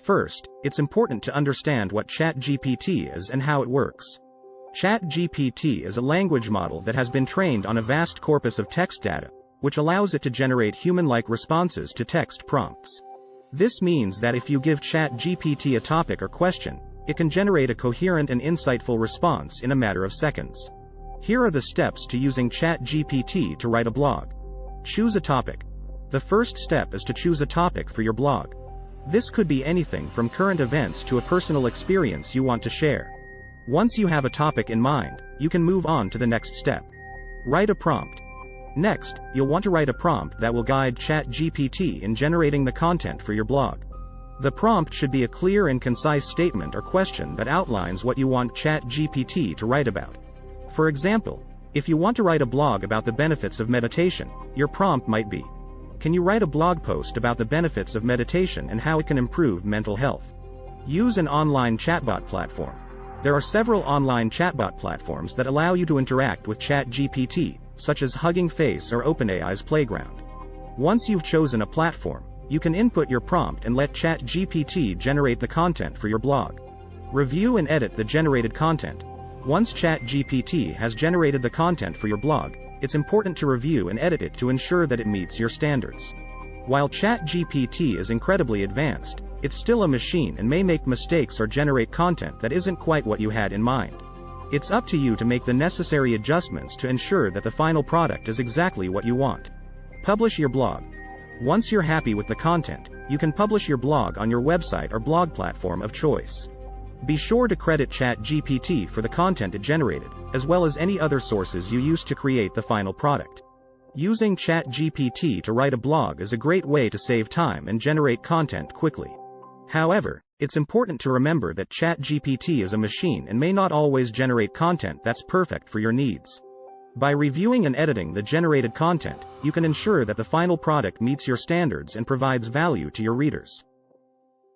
First, it's important to understand what ChatGPT is and how it works. ChatGPT is a language model that has been trained on a vast corpus of text data, which allows it to generate human-like responses to text prompts. This means that if you give ChatGPT a topic or question, it can generate a coherent and insightful response in a matter of seconds. Here are the steps to using ChatGPT to write a blog. Choose a topic. The first step is to choose a topic for your blog. This could be anything from current events to a personal experience you want to share. Once you have a topic in mind, you can move on to the next step. Write a prompt. Next, you'll want to write a prompt that will guide ChatGPT in generating the content for your blog. The prompt should be a clear and concise statement or question that outlines what you want ChatGPT to write about. For example, if you want to write a blog about the benefits of meditation, your prompt might be, "Can you write a blog post about the benefits of meditation and how it can improve mental health?" Use an online chatbot platform. There are several online chatbot platforms that allow you to interact with ChatGPT, such as Hugging Face or OpenAI's Playground. Once you've chosen a platform, you can input your prompt and let ChatGPT generate the content for your blog. Review and edit the generated content. Once ChatGPT has generated the content for your blog, it's important to review and edit it to ensure that it meets your standards. While ChatGPT is incredibly advanced, it's still a machine and may make mistakes or generate content that isn't quite what you had in mind. It's up to you to make the necessary adjustments to ensure that the final product is exactly what you want. Publish your blog. Once you're happy with the content, you can publish your blog on your website or blog platform of choice. Be sure to credit ChatGPT for the content it generated, as well as any other sources you used to create the final product. Using ChatGPT to write a blog is a great way to save time and generate content quickly. However, it's important to remember that ChatGPT is a machine and may not always generate content that's perfect for your needs. By reviewing and editing the generated content, you can ensure that the final product meets your standards and provides value to your readers.